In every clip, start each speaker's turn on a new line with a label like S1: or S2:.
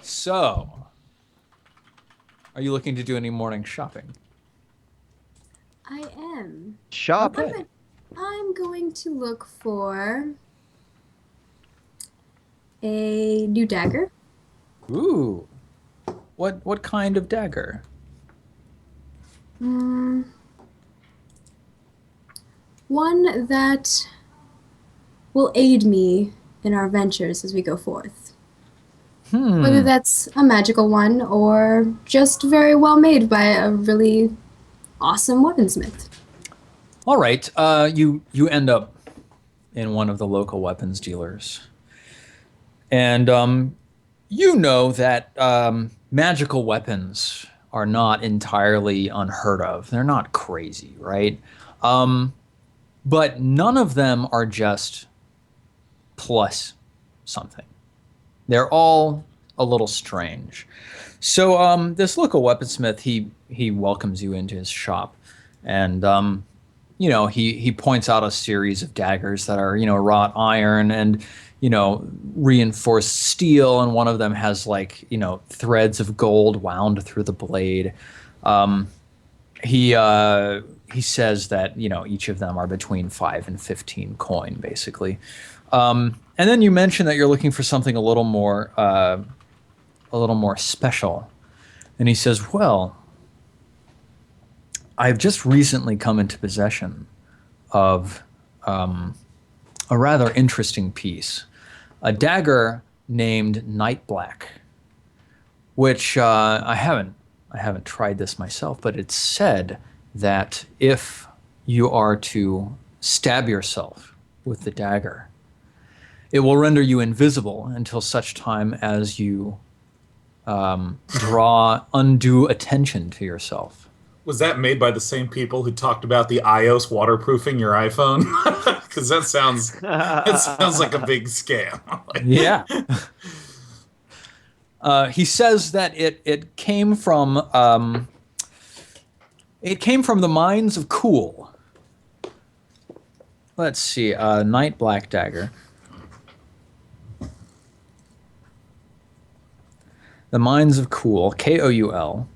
S1: So, are you looking to do any morning shopping?
S2: I am. What
S3: Shopping.
S2: am
S1: Okay.
S2: I'm going to look for a new dagger.
S1: Ooh. What kind of dagger?
S2: Mm, one that will aid me in our ventures as we go forth. Whether
S1: Hmm.
S2: that's a magical one or just very well made by a really awesome weaponsmith.
S1: All right. You end up in one of the local weapons dealers, and you know that magical weapons are not entirely unheard of. They're not crazy, right? Um, but none of them are just plus something. They're all a little strange. So this local weaponsmith, he welcomes you into his shop, and he points out a series of daggers that are wrought iron and reinforced steel, and one of them has like threads of gold wound through the blade. Um, he says that each of them are between 5 and 15 coin, basically. And then you mentioned that you're looking for something a little more special. And he says, "Well, I've just recently come into possession of a rather interesting piece, a dagger named Night Black, which I haven't tried this myself, but it's said that if you are to stab yourself with the dagger, it will render you invisible until such time as you draw undue attention to yourself."
S4: Was that made by the same people who talked about the iOS waterproofing your iPhone? Because that sounds like a big scam.
S1: Yeah. He says that it came from the mines of Cool. Let's see, Night Black Dagger. The mines of Cool, Koul.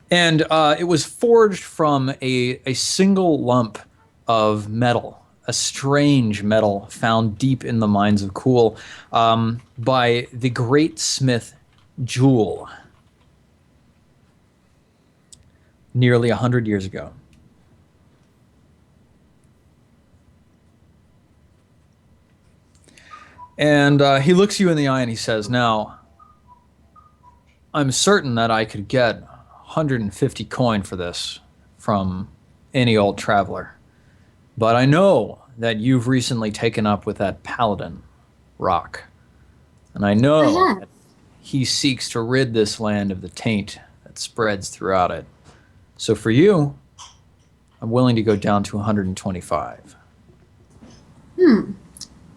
S1: And it was forged from a single lump of metal, a strange metal found deep in the mines of Cool, by the great smith Jewel nearly 100 years ago. And he looks you in the eye and he says, "Now, I'm certain that I could get 150 coin for this from any old traveler. But I know that you've recently taken up with that paladin, Rock. And I
S2: I
S1: know
S2: have.
S1: that he seeks to rid this land of the taint that spreads throughout it. So for you, I'm willing to go down to 125."
S2: Hmm.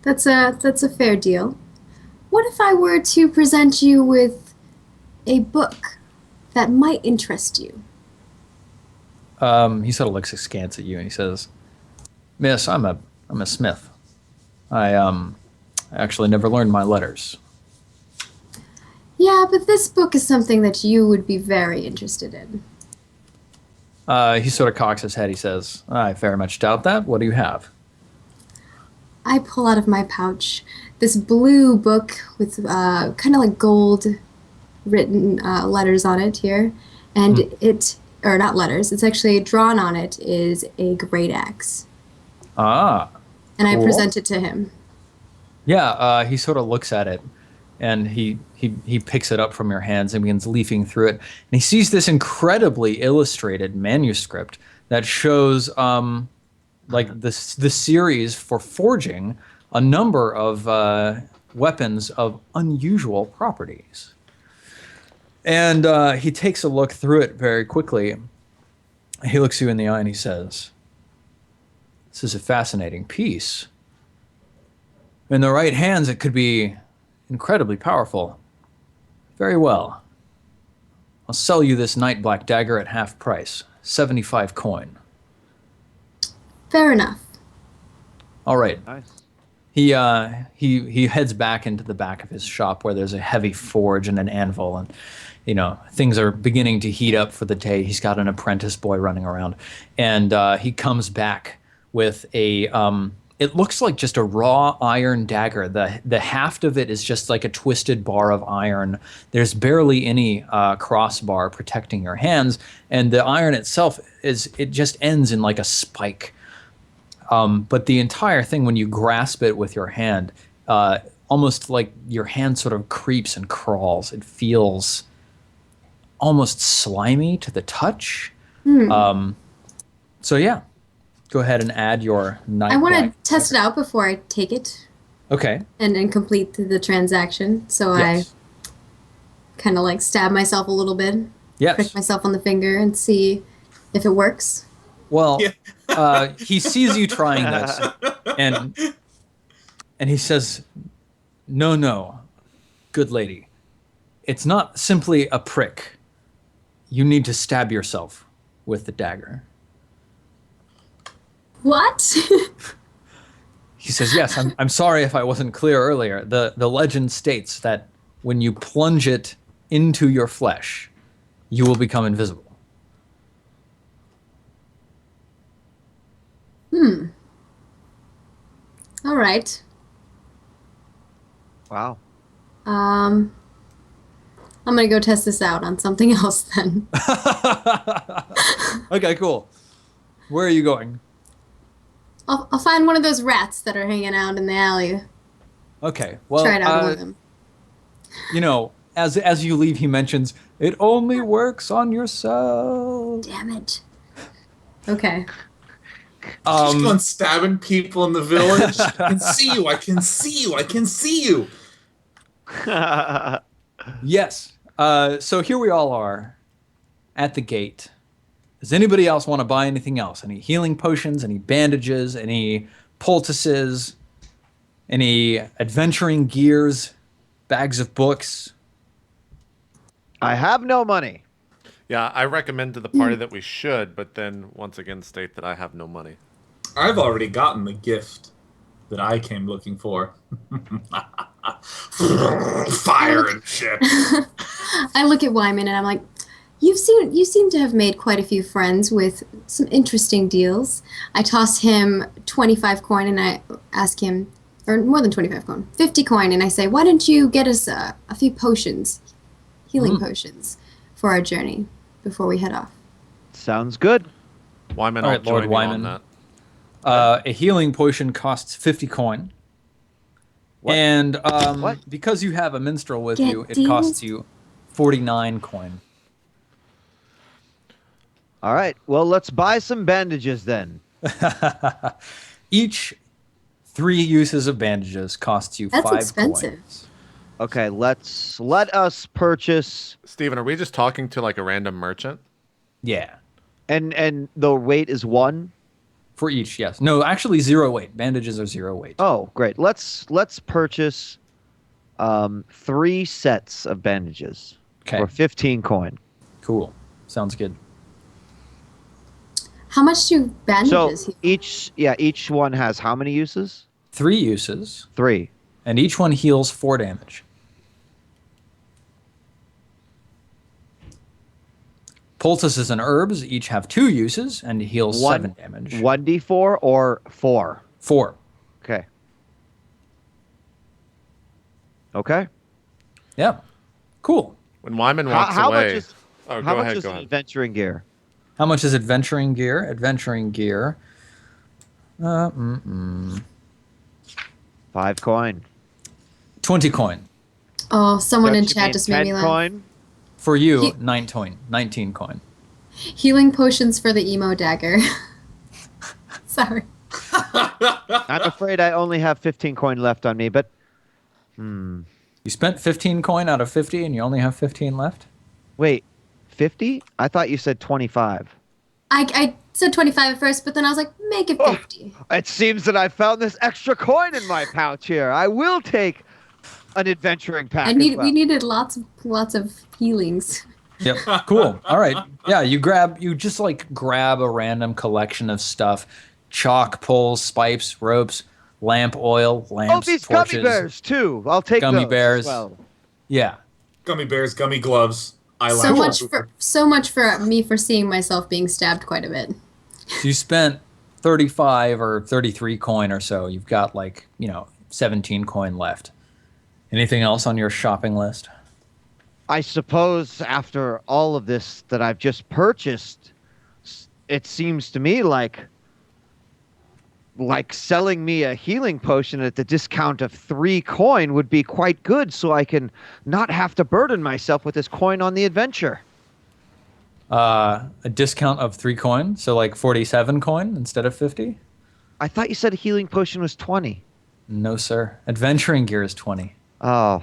S2: That's a fair deal. What if I were to present you with a book that might interest you?
S1: He sort of looks askance at you and he says, "Miss, I'm a smith. I actually never learned my letters."
S2: Yeah, but this book is something that you would be very interested in.
S1: He sort of cocks his head. He says, "I very much doubt that. What do you have?"
S2: I pull out of my pouch this blue book with kind of like gold written letters on it here, and
S1: Hmm.
S2: or not letters, it's actually drawn on it is a great axe.
S1: Ah,
S2: And I
S1: cool.
S2: present it to him.
S1: Yeah, he sort of looks at it and he picks it up from your hands and begins leafing through it. And he sees this incredibly illustrated manuscript that shows like the series for forging a number of weapons of unusual properties. And he takes a look through it very quickly. He looks you in the eye and he says, "This is a fascinating piece. In the right hands, it could be incredibly powerful. Very well. I'll sell you this night black dagger at half price, 75 coin."
S2: Fair enough.
S1: All right.
S3: Nice.
S1: he heads back into the back of his shop where there's a heavy forge and an anvil, and things are beginning to heat up for the day. He's got an apprentice boy running around, and he comes back with a it looks like just a raw iron dagger. The haft of it is just like a twisted bar of iron. There's barely any crossbar protecting your hands, and the iron itself it just ends in like a spike. But the entire thing, when you grasp it with your hand, almost like your hand sort of creeps and crawls. It feels almost slimy to the touch. So yeah. Go ahead and add your night.
S2: I want to test it out before I take it.
S1: Okay.
S2: And then complete the transaction. So
S1: Yes.
S2: I kind of like stab myself a little bit.
S1: Yes.
S2: Prick myself on the finger and see if it works.
S1: Well, he sees you trying this, and he says, "No, good lady. It's not simply a prick. You need to stab yourself with the dagger."
S2: What?
S1: He says, "Yes, I'm sorry if I wasn't clear earlier. The legend states that when you plunge it into your flesh, you will become invisible."
S2: All right.
S3: Wow.
S2: I'm gonna go test this out on something else then.
S1: Okay, cool. Where are you going?
S2: I'll find one of those rats that are hanging out in the alley.
S1: Okay, well,
S2: Try it out on one of them.
S1: As you leave, he mentions, "It only works on yourself."
S2: Damn it. Okay.
S4: Just going stabbing people in the village. I can see you. I can see you. I can see you.
S1: Yes. So here we all are at the gate. Does anybody else want to buy anything else? Any healing potions, any bandages, any poultices, any adventuring gears, bags of books?
S3: I have no money.
S5: Yeah, I recommend to the party that we should, but then once again state that I have no money.
S4: I've already gotten the gift that I came looking for. Fire and shit.
S2: I look at Wyman and I'm like, you seem to have made quite a few friends with some interesting deals. I toss him 25 coin and I ask him, or more than 25 coin, 50 coin, and I say, why don't you get us a few potions, healing potions, for our journey before we head off?
S3: Sounds good.
S5: Wyman,
S1: All
S5: I'll
S1: right, Lord
S5: join you on
S1: Wyman.
S5: that.
S1: A healing potion costs 50 coin.
S3: What?
S1: And
S3: What?
S1: because you have a minstrel with
S2: Get
S1: you, it costs
S2: these.
S1: you 49 coin.
S3: All right. Well, let's buy some bandages then.
S1: Each 3 uses of bandages costs you
S2: That's
S1: 5
S2: expensive.
S1: coins.
S3: Okay, let us purchase,
S5: Steven, are we just talking to like a random merchant?
S1: Yeah.
S3: and the weight is 1.
S1: For each, yes. No, actually 0 weight. Bandages are 0 weight.
S3: Oh, great. Let's purchase 3 sets of bandages
S1: Okay.
S3: for 15 coin.
S1: Cool. Sounds good.
S2: How much do
S3: So
S2: bandages heal?
S3: each one has how many uses?
S1: 3 uses,
S3: 3.
S1: and each one heals 4 damage. Poultices and herbs each have 2 uses and heal 7 damage.
S3: 1d4 or 4?
S1: 4.
S3: Okay. Okay.
S1: Yeah. Cool.
S5: When Wyman walks
S3: How
S5: away...
S3: much is
S5: oh,
S3: how
S5: go
S3: much
S5: ahead,
S3: is
S5: go
S3: an
S5: ahead.
S3: adventuring gear?
S1: How much is adventuring gear? Adventuring gear.
S3: 5 coin.
S1: 20 coin.
S2: Oh, someone in
S3: Don't you
S2: chat
S3: mean
S2: just made
S3: 10
S2: me laugh.
S3: coin?
S1: For you,
S2: He-
S1: 19 coin.
S2: Healing potions for the emo dagger. Sorry.
S3: I'm afraid I only have 15 coin left on me, but
S1: You spent 15 coin out of 50 and you only have 15 left?
S3: wait, 50? I thought you said 25.
S2: I said 25 at first, but then I was like, make it 50.
S3: It seems that I found this extra coin in my pouch here. I will take an adventuring pack.
S2: We needed lots of healings.
S1: Yep. Cool. All right. Yeah, you just like grab a random collection of stuff, chalk, poles, spikes, ropes, lamp oil,
S3: Oh,
S1: lamps,
S3: these
S1: torches,
S3: gummy bears too. I'll take
S1: gummy
S3: those
S1: bears.
S3: as well.
S1: Yeah.
S4: Gummy bears, gummy gloves,
S2: So
S4: eyelash.
S2: much for me for seeing myself being stabbed quite a bit.
S1: So you spent 35 or 33 coin or so. You've got 17 coin left. Anything else on your shopping list?
S3: I suppose after all of this that I've just purchased, it seems to me like selling me a healing potion at the discount of 3 coin would be quite good, so I can not have to burden myself with this coin on the adventure.
S1: A discount of 3 coin, so 47 coin instead of 50?
S3: I thought you said a healing potion was 20.
S1: No, sir. Adventuring gear is 20.
S3: Oh,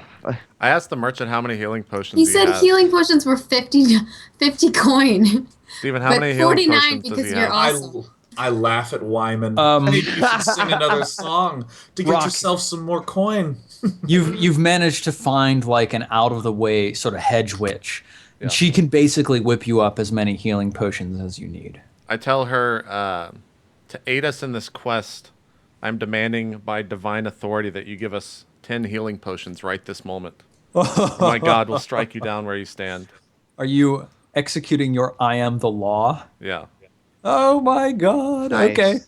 S5: I asked the merchant how many healing potions
S2: He said
S5: has.
S2: healing potions were 50 coin.
S5: Steven, how
S2: But
S5: many healing
S2: 49
S5: potions does
S2: because
S5: he
S2: you're
S5: have?
S2: awesome.
S4: I laugh at Wyman.
S1: Maybe
S4: you should sing another song to get
S1: Rock.
S4: yourself some more coin.
S1: You've managed to find an out of the way sort of hedge witch. And she can basically whip you up as many healing potions as you need.
S5: I tell her to aid us in this quest, I'm demanding by divine authority that you give us 10 healing potions right this moment. My God will strike you down where you stand.
S1: Are you executing your I am the law?
S5: Yeah.
S1: Oh my God.
S3: nice.
S1: Okay.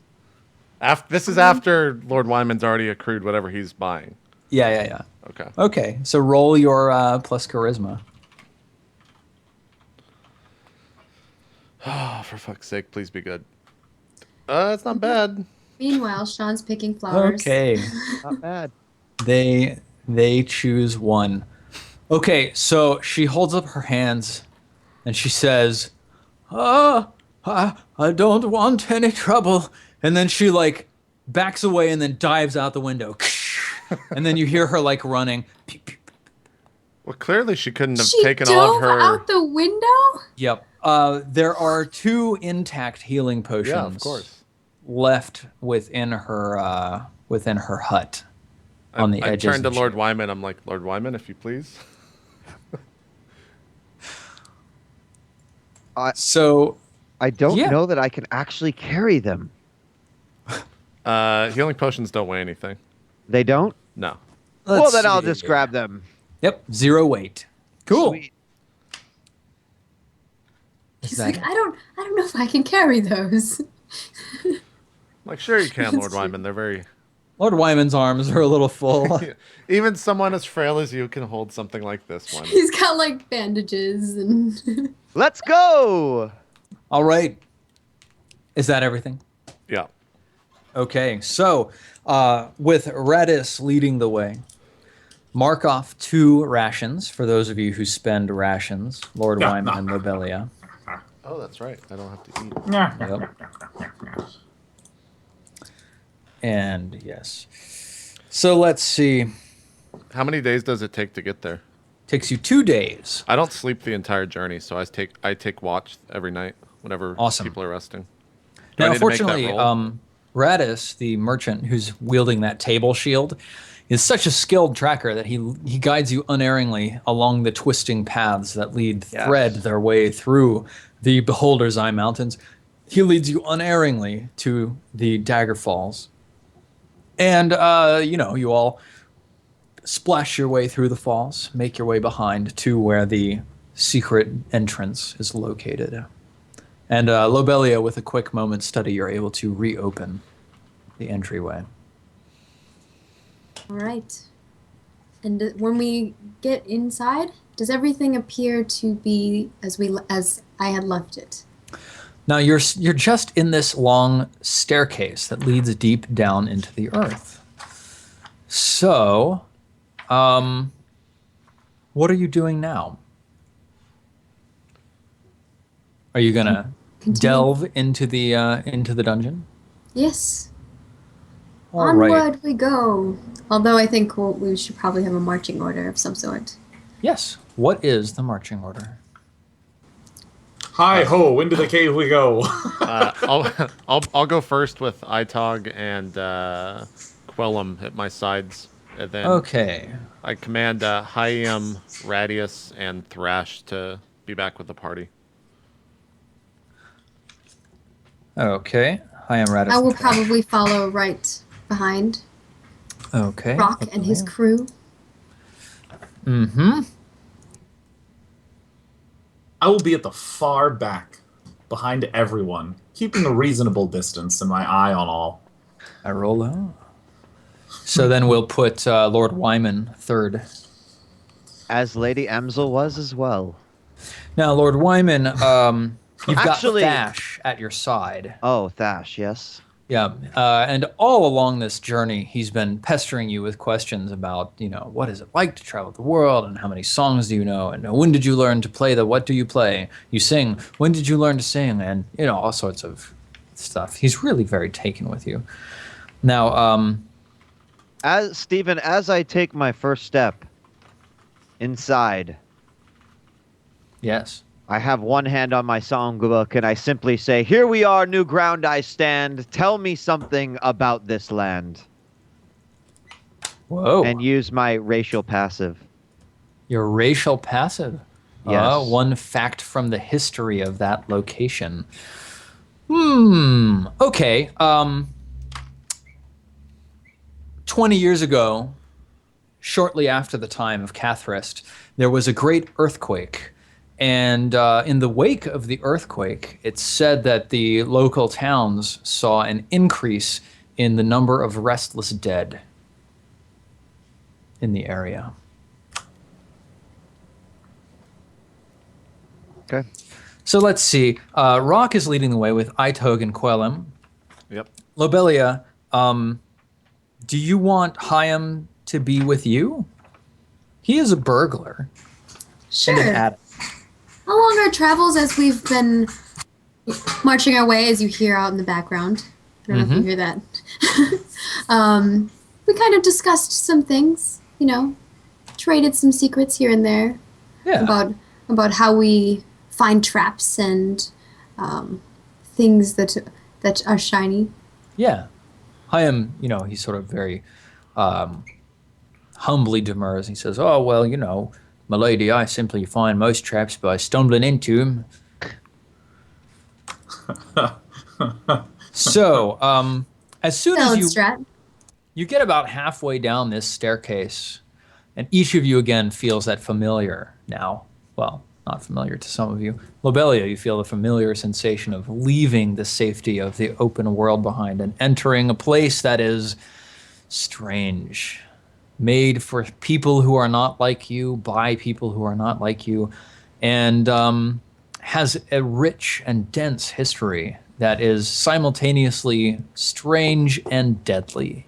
S5: This is after Lord Wyman's already accrued whatever he's buying.
S1: Yeah.
S5: Okay.
S1: Okay. So roll your plus charisma.
S5: Oh, for fuck's sake, please be good. It's not bad.
S2: Meanwhile, Sean's picking flowers.
S1: Okay.
S3: Not bad.
S1: They choose one. Okay, so she holds up her hands and she says, I don't want any trouble. And then she backs away and then dives out the window. And then you hear her running.
S5: Well, clearly she couldn't have
S2: She
S5: taken all
S2: dove
S5: of her.
S2: out the window?
S1: Yep. There are 2 intact healing potions.
S5: Yeah, of course.
S1: Left within her hut on the
S5: I
S1: edges.
S5: turned to
S1: of
S5: Lord
S1: shape.
S5: Wyman. I'm like, Lord Wyman, if you please.
S1: So
S3: I don't
S1: Yeah.
S3: know that I can actually carry them.
S5: Healing potions don't weigh anything.
S3: They don't?
S5: No.
S3: Well,
S1: let's
S3: then I'll
S1: see.
S3: just grab them.
S1: Yep, 0 weight. Cool.
S3: Sweet.
S1: Is
S2: He's
S1: that-
S2: like, I don't know if I can carry those.
S5: I'm like, sure you can, Lord Wyman. They're very.
S1: Lord Wyman's arms are a little full.
S5: Even someone as frail as you can hold something like this one.
S2: He's got bandages and
S3: Let's go!
S1: All right. Is that everything?
S5: Yeah.
S1: Okay, so with Redis leading the way, mark off 2 rations for those of you who spend rations, Lord
S4: Yeah.
S1: Wyman and Lobelia.
S5: Oh, that's right. I don't have to eat.
S1: Yep. And yes. So let's see.
S5: How many days does it take to get there?
S1: Takes you 2 days.
S5: I don't sleep the entire journey, so I take watch every night whenever
S1: Awesome.
S5: people are resting. Do I
S1: Now,
S5: need to make that
S1: unfortunately,
S5: roll?
S1: Radis, the merchant who's wielding that table shield, is such a skilled tracker that he guides you unerringly along the twisting paths that thread their way through the Beholder's Eye Mountains. He leads you unerringly to the Dagger Falls. And, you all splash your way through the falls, make your way behind to where the secret entrance is located. And Lobelia, with a quick moment's study, you're able to reopen the entryway.
S2: all right. And when we get inside, does everything appear to be as I had left it?
S1: Now you're just in this long staircase that leads deep down into the earth. So, what are you doing now? Are you gonna
S2: Continue.
S1: delve into the dungeon?
S2: Yes.
S1: All right.
S2: Onward we go. Although I think we should probably have a marching order of some sort.
S1: Yes. What is the marching order?
S4: Hi ho, into the cave we go.
S5: I'll go first with Itog and Quellum at my sides, and then
S1: Okay.
S5: I command Hyam, Radius, and Thrash to be back with the party.
S1: Okay. I am Radis.
S2: I will probably follow right behind.
S1: Okay.
S2: Rock
S1: put
S2: and
S1: them
S2: his
S1: there.
S2: crew.
S1: Mm-hmm.
S4: I will be at the far back, behind everyone, keeping a reasonable distance and my eye on all.
S1: I roll out. So then we'll put Lord Wyman third.
S3: As Lady Amsel was as well.
S1: Now, Lord Wyman, you've
S3: Actually-
S1: got Thash at your side.
S3: Oh, Thash, yes.
S1: Yeah, and all along this journey, he's been pestering you with questions about, what is it like to travel the world, and how many songs do you know, and when did you learn to play what do you play? You sing. When did you learn to sing? And all sorts of stuff. He's really very taken with you. Now,
S3: Stephen, as I take my first step inside,
S1: yes.
S3: I have one hand on my songbook and I simply say, "Here we are, new ground I stand. Tell me something about this land."
S1: Whoa.
S3: And use my racial passive.
S1: Your racial passive.
S3: Yes.
S1: One fact from the history of that location. Okay. 20 years ago, shortly after the time of Cathrist, there was a great earthquake. And in the wake of the earthquake, it's said that the local towns saw an increase in the number of restless dead in the area.
S3: Okay.
S1: So let's see. Rock is leading the way with Itog and Quellim.
S5: Yep.
S1: Lobelia, do you want Hyam to be with you? He is a burglar.
S2: Sure.
S1: And an addict.
S2: How long our travels as we've been marching our way, as you hear out in the background? I don't know if you hear that. We kind of discussed some things, traded some secrets here and there
S1: Yeah.
S2: about how we find traps and things that are shiny.
S1: Yeah. Hyam, he's sort of very humbly demurs. He says, "Oh, well, my lady, I simply find most traps by stumbling into them." So, as soon
S2: Valid
S1: as
S2: strat.
S1: you get about halfway down this staircase, and each of you again feels that familiar now. Well, not familiar to some of you. Lobelia, you feel the familiar sensation of leaving the safety of the open world behind and entering a place that is strange, made for people who are not like you, by people who are not like you, and has a rich and dense history that is simultaneously strange and deadly.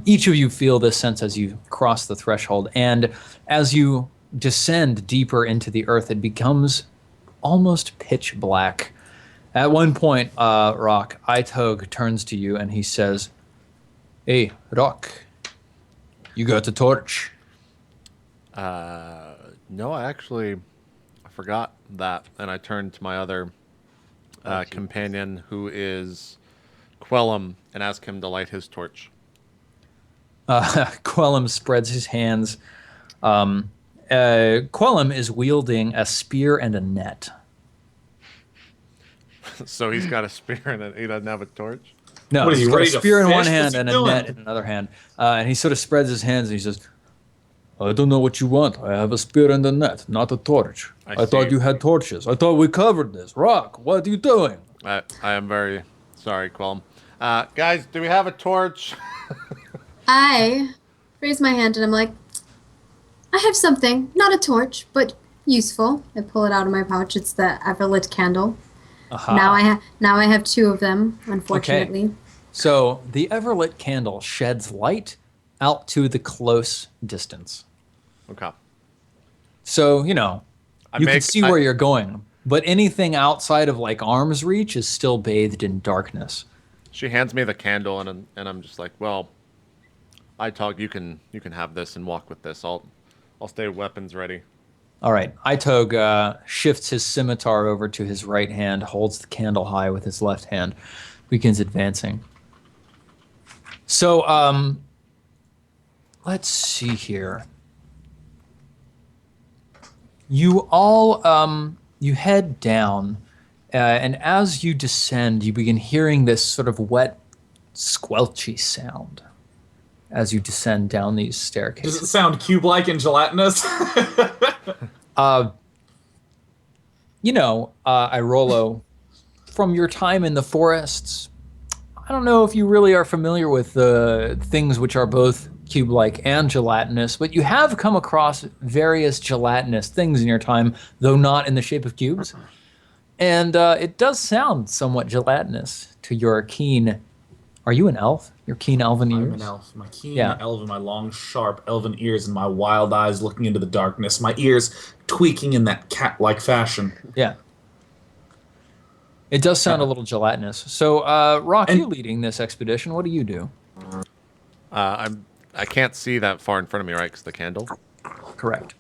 S1: Each of you feel this sense as you cross the threshold, and as you descend deeper into the earth, it becomes almost pitch black. At one point, Rock, Itog turns to you and he says, "Hey, Rock, you got a torch?"
S5: No, I forgot that, and I turned to my other companion, who is Quellim, and ask him to light his torch.
S1: Quellim spreads his hands. Quellim is wielding a spear and a net.
S5: So he's got a spear and he doesn't have a torch?
S1: No,
S4: What, is
S1: he's
S4: he
S1: got a
S4: ready to
S1: spear in one
S4: fish?
S1: hand
S4: What's he
S1: and a
S4: doing?
S1: net in another hand. And he sort of spreads his hands and he says, "I don't know what you want. I have a spear and a net, not a torch. I thought
S5: see.
S1: you had torches. I thought we covered this. Rock, what are you doing?"
S5: I am very sorry, Quelm. Guys, do we have a torch?
S2: I raise my hand and I'm like, I have something, not a torch, but useful. I pull it out of my pouch. It's the Everlit candle.
S1: Aha.
S2: Now I have two of them, unfortunately.
S1: Okay. So the everlit candle sheds light out to the close distance.
S5: Okay.
S1: So, you can see where you're going, but anything outside of like arm's reach is still bathed in darkness.
S5: She hands me the candle, and I'm just like, well, Itog, you can have this and walk with this. I'll stay weapons ready.
S1: All right. Itog shifts his scimitar over to his right hand, holds the candle high with his left hand, begins advancing. So, let's see here. You all, you head down, and as you descend, you begin hearing this sort of wet, squelchy sound. as you descend down these
S4: Does it
S1: staircases.
S4: sound cube-like and gelatinous?
S1: Irolo, from your time in the forests, I don't know if you really are familiar with the things which are both cube-like and gelatinous, but you have come across various gelatinous things in your time, though not in the shape of cubes. And it does sound somewhat gelatinous to your keen... Are you an elf? Your keen elven ears?
S4: I'm an elf. My keen
S1: Yeah.
S4: elven, my long, sharp elven ears, and my wild eyes looking into the darkness. My ears tweaking in that cat-like fashion.
S1: Yeah. It does sound a little gelatinous. So, Rock, you leading this expedition. What do you do?
S5: I can't see that far in front of me, right? Because the candle.
S1: Correct.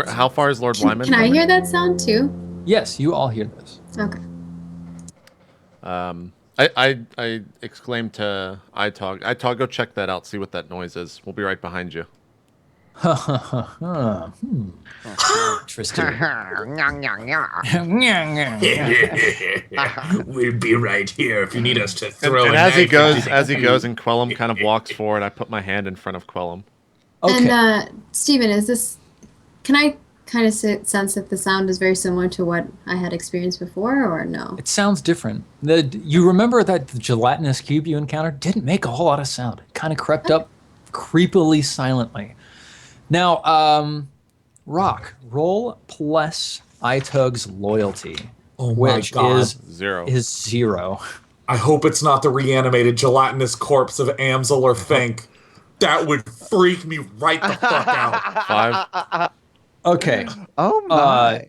S5: How far is Lord Wyman?
S2: Can I hear that sound too?
S1: Yes, you all hear this.
S2: Okay.
S5: I exclaimed to Itog, Itog, go check that out. See what that noise is. We'll be right behind you.
S1: Interesting.
S4: We'll be right here if you need us to
S5: And,
S4: throw
S5: and
S4: a
S5: as he
S4: knife.
S5: goes, and Quellum kind of walks forward. I put my hand in front of Quellum.
S1: Okay.
S2: And Steven, is this? Can I kind of sense that the sound is very similar to what I had experienced before, or no?
S1: It sounds different. You remember that the gelatinous cube you encountered didn't make a whole lot of sound. It kind of crept up creepily silently. Now, Rock, roll plus Itug's loyalty,
S4: Oh my
S1: which
S4: God.
S1: is
S5: 0.
S1: 0.
S4: I hope it's not the reanimated gelatinous corpse of Amsel or Fink. That would freak me right the fuck out.
S5: 5.
S1: Okay.
S3: Oh my.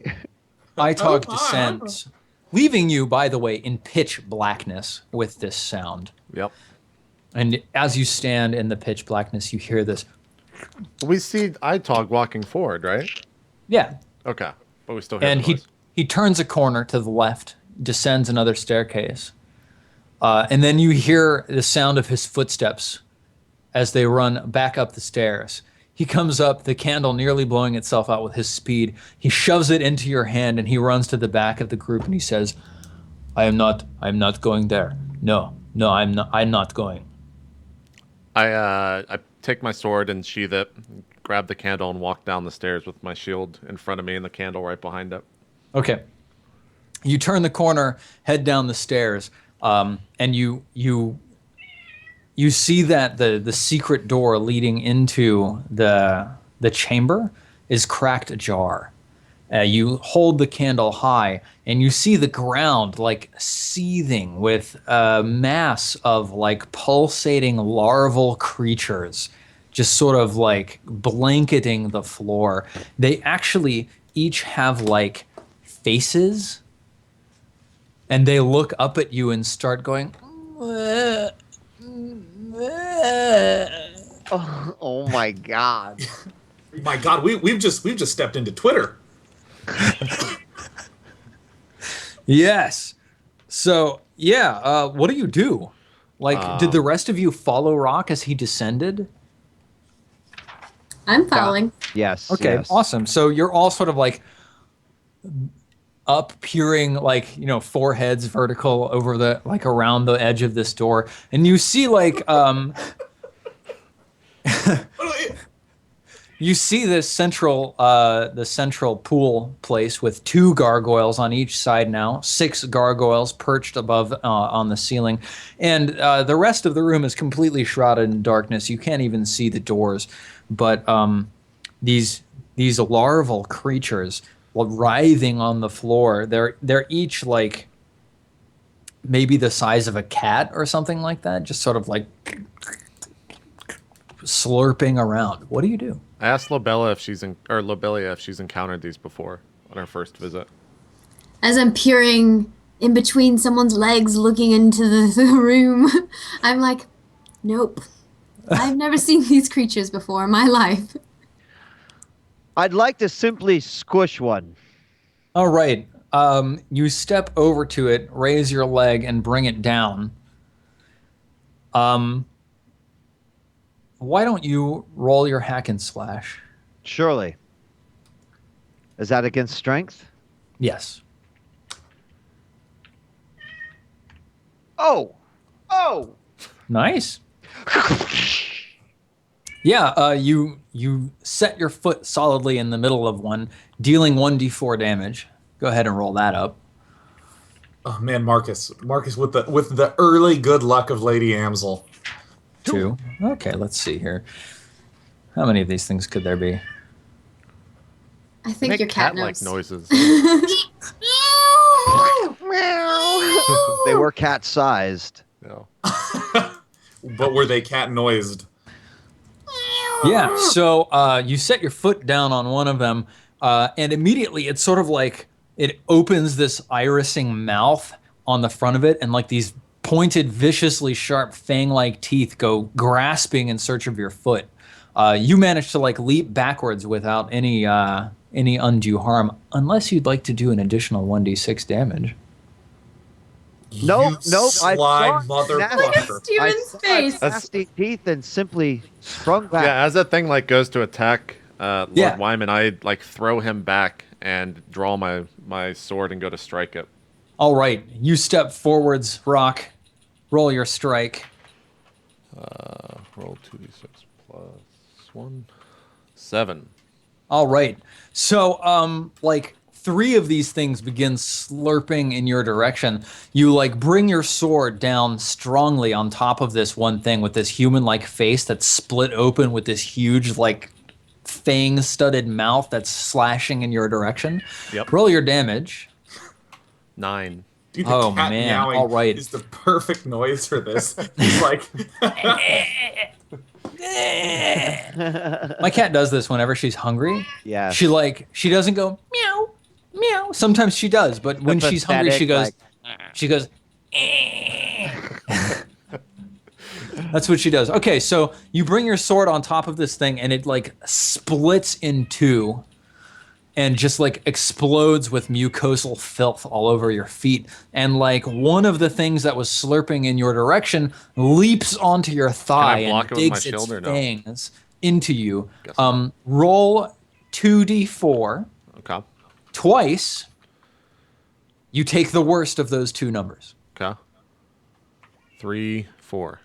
S1: Itug descends, leaving you, by the way, in pitch blackness with this sound.
S5: Yep.
S1: And as you stand in the pitch blackness, you hear this.
S5: We see Itog walking forward, right?
S1: Yeah.
S5: Okay. But we still hear
S1: And
S5: the noise.
S1: he turns a corner to the left, descends another staircase. And then you hear the sound of his footsteps as they run back up the stairs. He comes up, the candle nearly blowing itself out with his speed. He shoves it into your hand and he runs to the back of the group and he says, I'm not going there. No, I'm not going.
S5: I take my sword and sheath it, grab the candle, and walk down the stairs with my shield in front of me and the candle right behind it.
S1: Okay. You turn the corner, head down the stairs, and you see that the secret door leading into the chamber is cracked ajar. You hold the candle high, and you see the ground like seething with a mass of like pulsating larval creatures, just sort of like blanketing the floor. They actually each have like faces, and they look up at you and start going.
S3: Oh my God.
S4: My God, we've just stepped into Twitter.
S1: Yes. So yeah, what do you do? Like, did the rest of you follow Rock as he descended?
S2: I'm following.
S3: Yes.
S1: Okay,
S3: yes.
S1: awesome. So you're all sort of like up, peering, like, foreheads vertical over the, like, around the edge of this door, and you see like you see this central pool place with 2 gargoyles on each side now, 6 gargoyles perched above on the ceiling, and the rest of the room is completely shrouded in darkness. You can't even see the doors, but these larval creatures writhing on the floor, they're each like maybe the size of a cat or something like that, just sort of like slurping around. What do you do?
S5: I asked Lobelia if she's encountered these before on her first visit.
S2: As I'm peering in between someone's legs looking into the room, I'm like, nope. I've never seen these creatures before in my life.
S3: I'd like to simply squish one.
S1: All right. You step over to it, raise your leg, and bring it down. Why don't you roll your hack and slash?
S3: Surely. Is that against strength?
S1: Yes.
S3: Oh!
S1: Nice. Yeah, you set your foot solidly in the middle of one, dealing 1d4 damage. Go ahead and roll that up.
S4: Oh man, Marcus with the early good luck of Lady Amsel.
S1: 2. Okay, let's see here. How many of these things could there be?
S2: I think
S5: Make
S2: your cat
S5: cat-like
S2: knows.
S5: noises.
S3: They were cat-sized.
S5: No.
S4: But were they cat noised?
S1: Yeah, so you set your foot down on one of them, and immediately it's sort of like it opens this irising mouth on the front of it, and like these pointed, viciously sharp fang-like teeth go grasping in search of your foot. You manage to like leap backwards without any undue harm, unless you'd like to do an additional 1d6 damage.
S3: Nope, nope. I
S4: Sly
S3: saw
S4: motherfucker.
S2: Steven's face.
S3: nasty teeth and simply sprung back.
S5: Yeah, as that thing like goes to attack Lord
S1: Yeah.
S5: Wyman, I like throw him back and draw my sword and go to strike it.
S1: All right, you step forwards, Rock. Roll your strike.
S5: Roll 2d6 plus 1. 7.
S1: All right. So, like 3 of these things begin slurping in your direction. You like bring your sword down strongly on top of this one thing with this human-like face that's split open with this huge like fang-studded mouth that's slashing in your direction.
S5: Yep.
S1: Roll your damage.
S5: 9.
S4: Dude, the
S1: Oh,
S4: cat
S1: man,
S4: meowing
S1: all right.
S4: is the perfect noise for this. He's like,
S1: My cat does this whenever she's hungry.
S3: Yes.
S1: She doesn't go meow meow. Sometimes she does, but when she's hungry, she goes
S3: pathetic,
S1: she goes. That's what she does. Okay, so you bring your sword on top of this thing, and it like splits in two, and just like explodes with mucosal filth all over your feet. And like one of the things that was slurping in your direction leaps onto your thigh and
S5: block it with my
S1: digs its
S5: shield or no?
S1: fangs into you.
S5: Guess not.
S1: Roll 2d4
S5: Okay.
S1: twice. You take the worst of those two numbers.
S5: Okay. 3, 4.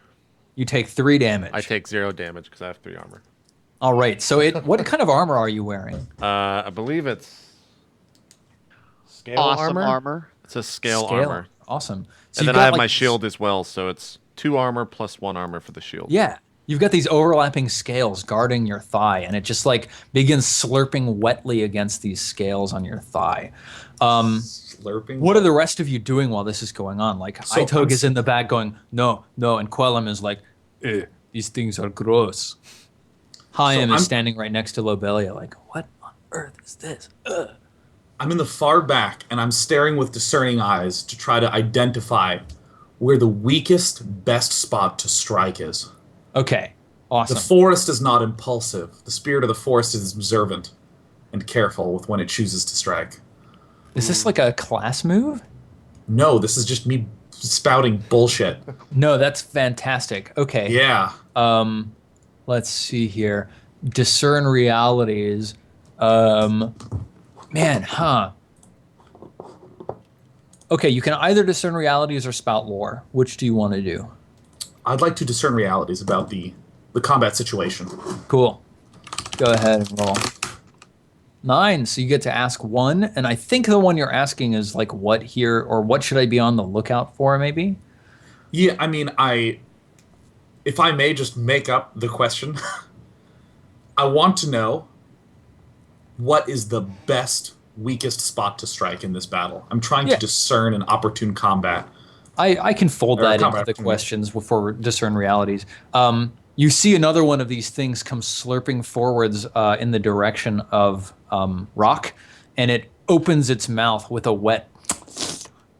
S1: You take 3 damage.
S5: I take 0 damage because I have 3 armor.
S1: All right. So what kind of armor are you wearing?
S5: I believe it's scale
S3: Awesome armor.
S5: It's a scale armor.
S1: Awesome. So
S5: And
S1: you've
S5: then I
S1: got,
S5: have
S1: like,
S5: my shield as well, so it's 2 armor plus 1 armor for the shield.
S1: Yeah. You've got these overlapping scales guarding your thigh, and it just like begins slurping wetly against these scales on your thigh.
S4: slurping.
S1: What are the rest of you doing while this is going on? Like,
S4: So
S1: Itog
S4: I'm
S1: is in the back going, no, and Quellam is like, these things are gross. Hayam is standing right next to Lobelia like, what on earth is this? Ugh.
S4: I'm in the far back, and I'm staring with discerning eyes to try to identify where the weakest, best spot to strike is.
S1: Okay, awesome.
S4: The forest is not impulsive. The spirit of the forest is observant and careful with when it chooses to strike.
S1: Is this like a class move?
S4: No, this is just me spouting bullshit.
S1: No, that's fantastic. Okay.
S4: Yeah.
S1: Let's see here. Discern realities. Man, huh. Okay, you can either discern realities or spout lore. Which do you want to do?
S4: I'd like to discern realities about the combat situation.
S1: Cool. Go ahead and roll. 9, so you get to ask one, and I think the one you're asking is like what here, or what should I be on the lookout for, maybe?
S4: Yeah, I mean, if I may just make up the question, I want to know what is the best, weakest spot to strike in this battle. I'm trying to discern an opportune combat.
S1: I can fold
S4: Or
S1: that into
S4: combat
S1: the
S4: opportunity.
S1: questions for discern realities. You see another one of these things come slurping forwards in the direction of Rock, and it opens its mouth with a wet,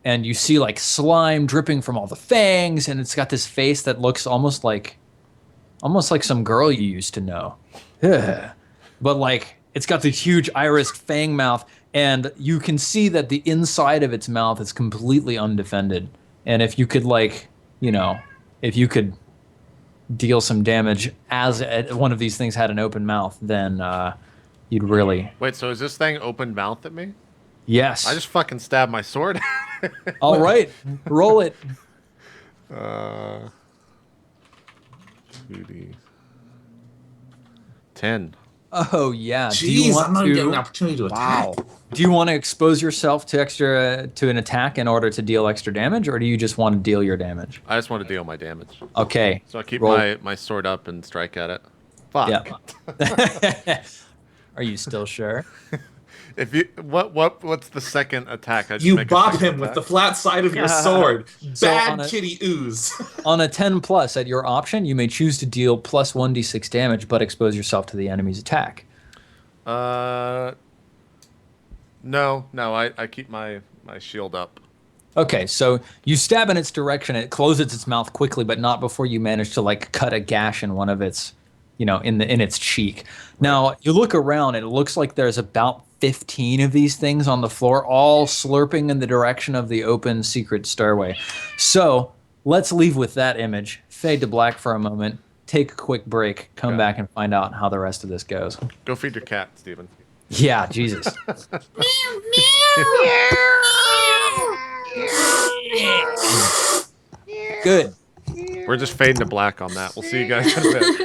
S1: and you see like slime dripping from all the fangs, and it's got this face that looks almost like some girl you used to know. Ugh. But like it's got the huge irised fang mouth, and you can see that the inside of its mouth is completely undefended. And if you could if you could deal some damage as one of these things had an open mouth, then you'd really...
S5: Wait, so is this thing open mouth at me?
S1: Yes.
S5: I just fucking stabbed my sword.
S1: All right, roll it.
S5: 2D. 10.
S1: Oh yeah.
S4: Jeez, I'm not getting an opportunity to
S3: Wow.
S4: attack.
S1: Do you want to expose yourself to an attack in order to deal extra damage, or do you just want to deal your damage?
S5: I just want to deal my damage.
S1: Okay.
S5: So I keep
S1: Roll.
S5: my sword up and strike at it. Fuck.
S1: Yeah. Are you still sure?
S5: If you what's the second attack? I just
S4: You
S5: make a
S4: bop
S5: second
S4: him with the
S5: attack?
S4: flat side of your sword.
S1: So
S4: Bad
S1: on a-
S4: kitty ooze.
S1: On a 10 plus, at your option, you may choose to deal plus 1d6 damage, but expose yourself to the enemy's attack.
S5: No, I keep my shield up.
S1: Okay, so you stab in its direction. It closes its mouth quickly, but not before you manage to like cut a gash in one of its, in its cheek. Now you look around. And it looks like there's about 15 of these things on the floor, all slurping in the direction of the open secret stairway. So let's leave with that image. Fade to black for a moment. Take a quick break. Come
S5: Okay.
S1: back and find out how the rest of this goes.
S5: Go feed your cat, Steven.
S1: Yeah, Jesus. Good.
S5: We're just fading to black on that. We'll see you guys in a bit.